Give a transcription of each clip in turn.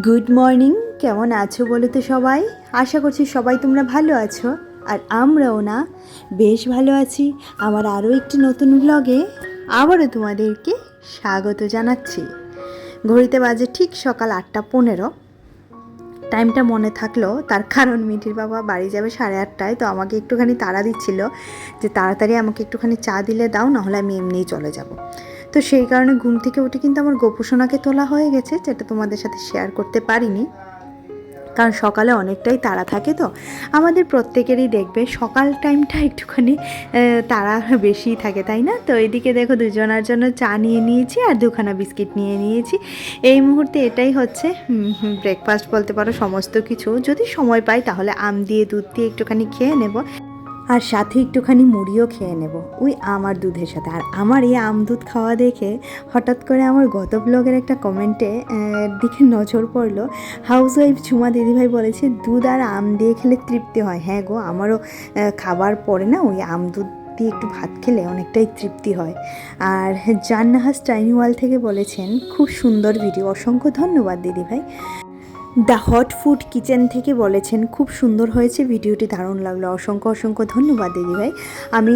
Good morning. কেমন আছো বলো তো সবাই? আশা করছি সবাই তোমরা ভালো আছো, আর আমরাও না বেশ ভালো আছি। আমার আরও একটি নতুন ব্লগে আবারও তোমাদেরকে স্বাগত জানাচ্ছি। ঘড়িতে বাজে ঠিক সকাল 8:15। টাইমটা মনে থাকলো তার কারণ মিঠির বাবা বাড়ি যাবে 8:30টায়, তো আমাকে একটুখানি তাড়া দিচ্ছিল যে তাড়াতাড়ি আমাকে একটুখানি চা দিলে দাও, নাহলে আমি এমনিই চলে যাব। তো সেই কারণে ঘুম থেকে উঠে কিন্তু আমার গোপুসোনাকে তোলা হয়ে গেছে, যেটা তোমাদের সাথে শেয়ার করতে পারিনি, কারণ সকালে অনেকটাই তাড়া থাকে। তো আমাদের প্রত্যেকেরই দেখবে সকাল টাইমটা একটুখানি তাড়া বেশি থাকে, তাই না? তো এইদিকে দেখো দুজনের জন্য চা নিয়ে নিয়েছি আর দুখানা বিস্কিট নিয়ে নিয়েছি। এই মুহূর্তে এটাই হচ্ছে ব্রেকফাস্ট বলতে পারো। সমস্ত কিছু যদি সময় পাই তাহলে আম দিয়ে দুধ দিয়ে একটুখানি খেয়ে নেব, আর সাথে একটুখানি মুড়িও খেয়ে নেব ওই আম আর দুধের সাথে। আর আমার এই আম দুধ খাওয়া দেখে হঠাৎ করে আমার গত ব্লগের একটা কমেন্টে দিকে নজর পড়লো। হাউসওয়াইফ ঝুমা দিদিভাই বলেছে দুধ আর আম দিয়ে খেলে তৃপ্তি হয়। হ্যাঁ গো, আমারও খাবার পরে না ওই আম দুধ দিয়ে একটু ভাত খেলে অনেকটাই তৃপ্তি হয়। আর জান্নাহাস টাইনি ওয়াল থেকে বলেছেন খুব সুন্দর ভিডিও, অসংখ্য ধন্যবাদ দিদিভাই। দ্য হট ফুড কিচেন থেকে বলেছেন খুব সুন্দর হয়েছে ভিডিওটি, দারুণ লাগলো। অসংখ্য অসংখ্য ধন্যবাদ দিদিভাই। আমি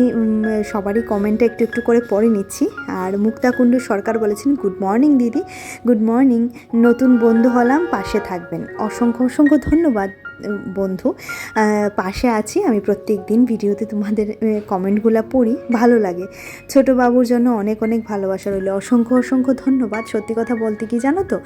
সবারই কমেন্টটা একটু একটু করে পড়ে নিচ্ছি। আর মুক্তাকুণ্ডু সরকার বলেছেন গুড মর্নিং দিদি, গুড মর্নিং, নতুন বন্ধু হলাম, পাশে থাকবেন। অসংখ্য অসংখ্য ধন্যবাদ বন্ধু, পাশে আছি আমি। প্রত্যেক দিন ভিডিওতে তোমাদের কমেন্টগুলো পড়ি, ভালো লাগে। ছোট বাবুর জন্য অনেক অনেক ভালোবাসা রইল, অসংখ্য অসংখ্য ধন্যবাদ। সত্যি কথা বলতে কি জানো তো,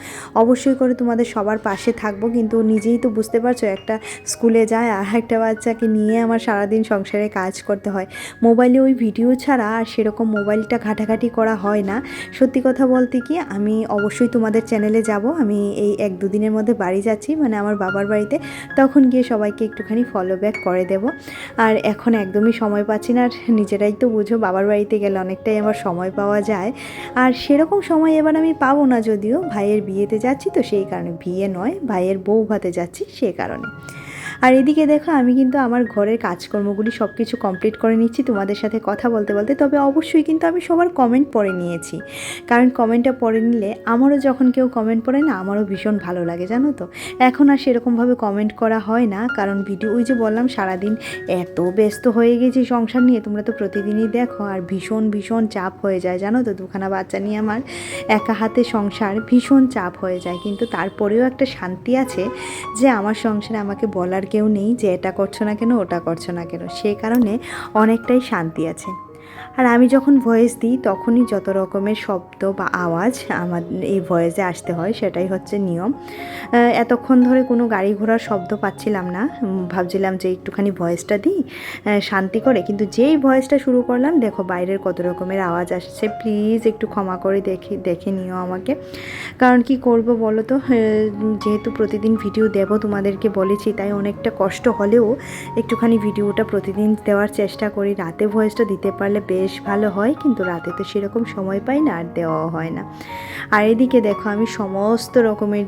অবশ্যই করে তোমাদের সবার পাশে থাকবো, কিন্তু নিজেই তো বুঝতে পারছো একটা স্কুলে যায় আর একটা বাচ্চাকে নিয়ে আমার সারাদিন সংসারে কাজ করতে হয়। মোবাইলে ওই ভিডিও ছাড়া আর সেরকম মোবাইলটা ঘাটাঘাটি করা হয় না। সত্যি কথা বলতে কি, আমি অবশ্যই তোমাদের চ্যানেলে যাব। আমি এই 1-2 দিনের মধ্যে বাড়ি যাচ্ছি, মানে আমার বাবার বাড়িতে, তখন গিয়ে সবাইকে একটুখানি ফলো ব্যাক করে দেব। আর এখন একদমই সময় পাচ্ছি না, আর নিজেরাই তো বুঝো বাবার বাড়িতে গেলে অনেকটাই আমার সময় পাওয়া যায়, আর সেরকম সময় এবার আমি পাবো না। যদিও ভাইয়ের বিয়েতে যাচ্ছি, তো সেই কারণে, বিয়ে নয় ভাইয়ের বউ ভাতে যাচ্ছি সেই কারণে। আর এদিকে দেখো আমি কিন্তু আমার ঘরের কাজকর্মগুলি সব কিছু কমপ্লিট করে নিচ্ছি তোমাদের সাথে কথা বলতে বলতে। তবে অবশ্যই কিন্তু আমি সবার কমেন্ট পড়ে নিয়েছি, কারণ কমেন্টটা পড়ে নিলে আমারও যখন কেউ কমেন্ট পড়ে না, আমারও ভীষণ ভালো লাগে জানো তো। এখন আর সেরকমভাবে কমেন্ট করা হয় না, কারণ ভিডিও ওই যে বললাম সারাদিন এত ব্যস্ত হয়ে গেছি সংসার নিয়ে, তোমরা তো প্রতিদিনই দেখো, আর ভীষণ ভীষণ চাপ হয়ে যায় জানো তো। দুখানা বাচ্চা নিয়ে আমার একা হাতে সংসার, ভীষণ চাপ হয়ে যায়। কিন্তু তারপরেও একটা শান্তি আছে যে আমার সংসারে আমাকে বলার কেউ নেই যে এটা করছো না কেন, ওটা করছো না কেন, সেই কারণে অনেকটাই শান্তি আছে। আর আমি যখন ভয়েস দিই তখনই যত রকমের শব্দ বা আওয়াজ আমার এই ভয়েসে আসতে হয়, সেটাই হচ্ছে নিয়ম। এতক্ষণ ধরে কোনো গাড়ি ঘোড়ার শব্দ পাচ্ছিলাম না, ভাবছিলাম যে একটুখানি ভয়েসটা দিই শান্তি করে, কিন্তু যেই ভয়েসটা শুরু করলাম দেখো বাইরের কত রকমের আওয়াজ আসছে। প্লিজ একটু ক্ষমা করে দেখে নিও আমাকে, কারণ কি করব বলো তো, যেহেতু প্রতিদিন ভিডিও দেব তোমাদেরকে বলেছি, তাই অনেকটা কষ্ট হলেও একটুখানি ভিডিওটা প্রতিদিন দেওয়ার চেষ্টা করি। রাতে ভয়েসটা দিতে পারলে বেশ ভালো হয়, কিন্তু রাতে তো সেরকম সময় পাই না আর দেওয়াও হয় না। আর এদিকে দেখো আমি সমস্ত রকমের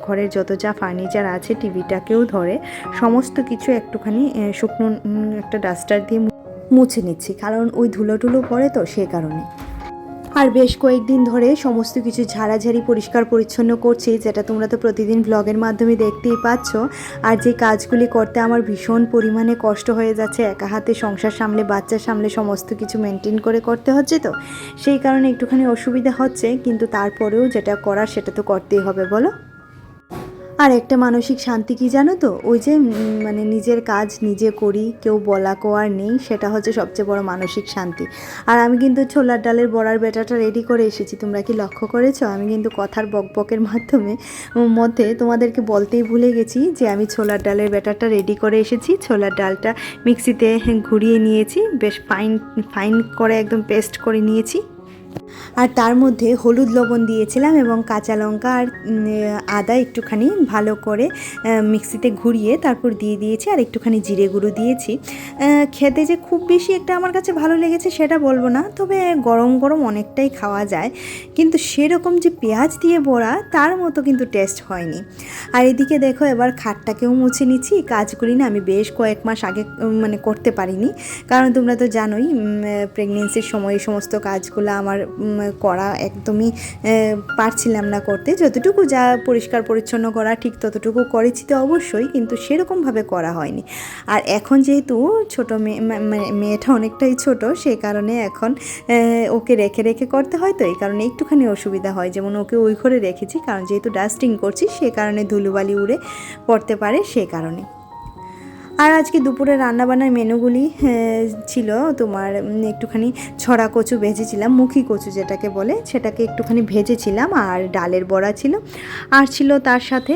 ঘরের যত যা ফার্নিচার আছে, টিভিটাকেও ধরে সমস্ত কিছু একটুখানি শুকনো একটা ডাস্টার দিয়ে মুছে নিচ্ছি, কারণ ওই ধুলো টুলো পড়ে তো সে কারণে। আর বেশ কয়েকদিন ধরে সমস্ত কিছু ঝাড়াঝাড়ি পরিষ্কার পরিচ্ছন্ন করছি, যেটা তোমরা তো প্রতিদিন ব্লগের মাধ্যমে দেখতেই পাচ্ছ। আর যে কাজগুলি করতে আমার ভীষণ পরিমাণে কষ্ট হয়ে যাচ্ছে, একা হাতে সংসার সামলে বাচ্চা সামলে সমস্ত কিছু মেনটেন করে করতে হচ্ছে, তো সেই কারণে একটুখানি অসুবিধা হচ্ছে, কিন্তু তারপরেও যেটা করার সেটা তো করতেই হবে বলো। আর একটা মানসিক শান্তি কি জানো তো, ওই যে মানে নিজের কাজ নিজে করি, কেউ বলা কোয়ার নেই, সেটা হচ্ছে সবচেয়ে বড় মানসিক শান্তি। আর আমি কিন্তু ছোলার ডালের বড়ার ব্যাটারটা রেডি করে এসেছি, তোমরা কি লক্ষ্য করেছো? আমি কিন্তু কথার বকবকের মধ্যে তোমাদেরকে বলতেই ভুলে গেছি যে আমি ছোলার ডালের ব্যাটারটা রেডি করে এসেছি। ছোলার ডালটা মিক্সিতে ঘুরিয়ে নিয়েছি, বেশ ফাইন করে একদম পেস্ট করে নিয়েছি। আর তার মধ্যে হলুদ লবণ দিয়েছিলাম এবং কাঁচা লঙ্কা আর আদা একটুখানি ভালো করে মিক্সিতে ঘুরিয়ে তারপর দিয়ে দিয়েছি, আর একটুখানি জিরে গুঁড়ো দিয়েছি। খেতে যে খুব বেশি একটা আমার কাছে ভালো লেগেছে সেটা বলবো না, তবে গরম গরম অনেকটাই খাওয়া যায়, কিন্তু সেরকম যে পেঁয়াজ দিয়ে বড়া তার মতো কিন্তু টেস্ট হয়নি। আর এদিকে দেখো এবার খাটটাকেও মুছে নিচ্ছি। কাজগুলি না আমি বেশ কয়েক মাস আগে মানে করতে পারিনি, কারণ তোমরা তো জানোই প্রেগনেন্সির সময় এই সমস্ত কাজগুলো আমার আর করা একদমই পারছিলাম না করতে। যতটুকু যা পরিষ্কার পরিচ্ছন্ন করা ঠিক ততটুকু করেছি তো অবশ্যই, কিন্তু সেরকমভাবে করা হয়নি। আর এখন যেহেতু ছোটো মেয়েটা অনেকটাই ছোট, সেই কারণে এখন ওকে রেখে রেখে করতে হয়, তো এই কারণে একটুখানি অসুবিধা হয়। যেমন ওকে ওই ঘরে রেখেছি, কারণ যেহেতু ডাস্টিং করছি সে কারণে ধুলোবালি উড়ে পড়তে পারে, সে কারণে। আর আজকে দুপুরে রান্নাবান্নার মেনুগুলি ছিল তোমার একটুখানি ছড়া কচু ভেজেছিলাম, মুখী কচু যেটাকে বলে, সেটাকে একটুখানি ভেজেছিলাম, আর ডালের বড়া ছিল, আর ছিল তার সাথে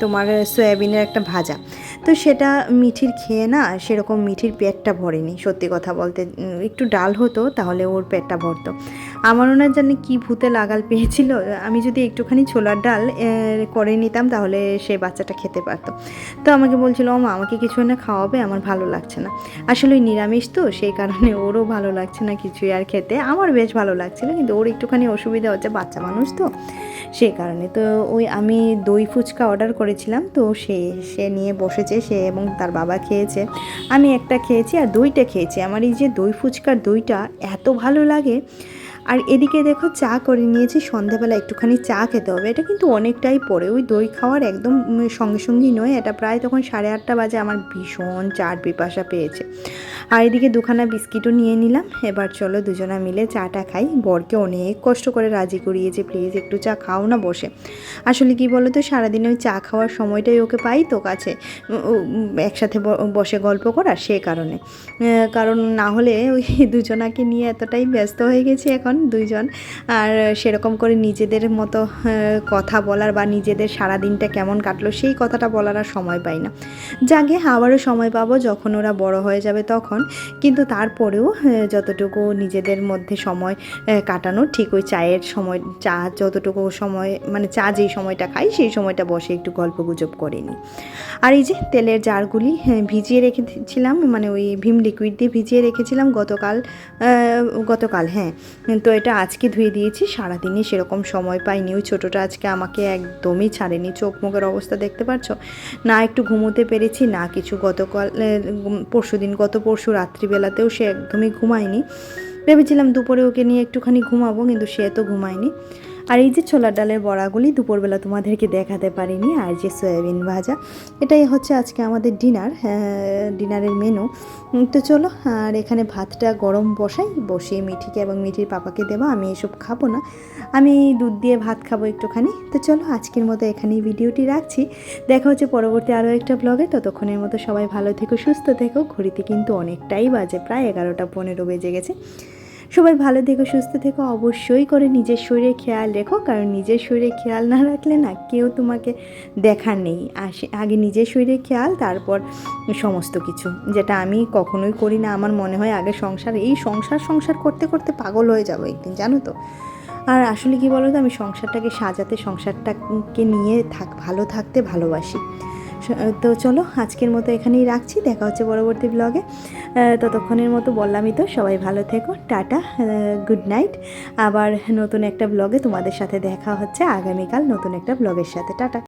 তোমার সয়াবিনের একটা ভাজা। তো সেটা মিঠির খেয়ে না সেরকম মিঠির পেটটা ভরেনি, সত্যি কথা বলতে। একটু ডাল হতো তাহলে ওর পেটটা ভরতো। আমারও না জানি কি ভূতে লাগাল পেয়েছিল, আমি যদি একটুখানি ছোলার ডাল করে নিতাম তাহলে সে বাচ্চাটা খেতে পারতো। তো আমাকে বলছিল, মা আমাকে কিছু না খাওয়াবে, আমার ভালো লাগছে না। আসলে নিরামিষ তো, সেই কারণে ওরও ভালো লাগছে না কিছুই আর খেতে। আমার বেশ ভালো লাগছিল, কিন্তু ওর একটুখানি অসুবিধা হচ্ছে, বাচ্চা মানুষ তো, সেই কারণে। তো ওই আমি দই ফুচকা অর্ডার করেছিলাম, তো সে নিয়ে বসেছে, সে এবং তার বাবা খেয়েছে, আমি একটা খেয়েছি আর দইটা খেয়েছি। আমার এই যে দই ফুচকার দইটা এত ভালো লাগে। আর এদিকে দেখো চা করে নিয়েছি, সন্ধ্যাবেলা একটুখানি চা খেতে হবে, এটা কিন্তু অনেকটাই পরে, ওই দই খাওয়ার একদম সঙ্গে সঙ্গেই নয়, এটা প্রায় তখন 8:30 বাজে। আমার ভীষণ চার পিপাসা পেয়েছে। আর এদিকে দুখানা বিস্কিটও নিয়ে নিলাম। এবার চলো দুজনা মিলে চাটা খাই। বরকে অনেক কষ্ট করে রাজি করিয়েছে, প্লিজ একটু চা খাও না বসে। আসলে কি বলো তো, সারাদিনে ওই চা খাওয়ার সময়টাই ওকে পাই তো কাছে, একসাথে বসে গল্প করা, সে কারণে। কারণ না হলে ওই দুজনাকে নিয়ে এতটাই ব্যস্ত হয়ে গেছি এখন দুইজন, আর সেরকম করে নিজেদের মতো কথা বলার বা নিজেদের সারাদিনটা কেমন কাটলো সেই কথাটা বলার আর সময় পাই না। যাকে আবারও সময় পাবো যখন ওরা বড় হয়ে যাবে তখন, কিন্তু তারপরেও যতটুকু নিজেদের মধ্যে সময় কাটানো, ঠিক ওই চায়ের সময়, চা যতটুকু সময় মানে চা যেই সময়টা খাই সেই সময়টা বসে একটু গল্প গুজব করে নিই। আর এই যে তেলের জারগুলি ভিজিয়ে রেখেছিলাম, মানে ওই ভিম লিকুইড দিয়ে ভিজিয়ে রেখেছিলাম গতকাল হ্যাঁ, তো এটা আজকে ধুয়ে দিয়েছি। সারাদিনে সেরকম সময় পাইনি, ওই ছোটোটা আজকে আমাকে একদমই ছাড়েনি, চোখ মুখের অবস্থা দেখতে পাচ্ছ না, একটু ঘুমোতে পেরেছি না কিছু। গত পরশু রাত্রিবেলাতেও সে একদমই ঘুমায়নি। ভেবেছিলাম দুপুরে ওকে নিয়ে একটুখানি ঘুমাবো, কিন্তু সে তো ঘুমায়নি। আর এই যে ছোলার ডালের বড়াগুলি দুপুরবেলা তোমাদেরকে দেখাতে পারিনি, আর যে সয়াবিন ভাজা, এটাই হচ্ছে আজকে আমাদের ডিনারের মেনু। তো চলো, আর এখানে ভাতটা গরম বসিয়ে মিঠিকে এবং মিঠির পাপাকে দেবো। আমি এসব খাবো না, আমি দুধ দিয়ে ভাত খাবো একটুখানি। তো চলো আজকের মতো এখানেই ভিডিওটি রাখছি, দেখা হচ্ছে পরবর্তী আরও একটা ব্লগে। ততক্ষণের মতো সবাই ভালো থেকো, সুস্থ থেকো। ঘড়িতে কিন্তু অনেকটাই বাজে, প্রায় 11:15 বেজে গেছে। সবাই ভালো থেকো, সুস্থ থেকো, অবশ্যই করে নিজের শরীরে খেয়াল রেখো, কারণ নিজের শরীরে খেয়াল না রাখলে না কেউ তোমাকে দেখার নেই। আগে নিজের শরীরে খেয়াল, তারপর সমস্ত কিছু, যেটা আমি কখনোই করি না। আমার মনে হয় আগে সংসার করতে করতে পাগল হয়ে যাবো একদিন, জানো তো। আর আসলে কি বলো তো, আমি সংসারটাকে সাজাতে, সংসারটাকে নিয়ে ভালো থাকতে ভালোবাসি। তো চলো আজকের মতো এখানেই রাখছি, দেখা হচ্ছে পরবর্তী ব্লগে। ততক্ষণের মতো বললামই তো, সবাই ভালো থেকো, টাটা, গুড নাইট। আবার নতুন একটা ব্লগে তোমাদের সাথে দেখা হচ্ছে আগামীকাল নতুন একটা ব্লগের সাথে। টাটা।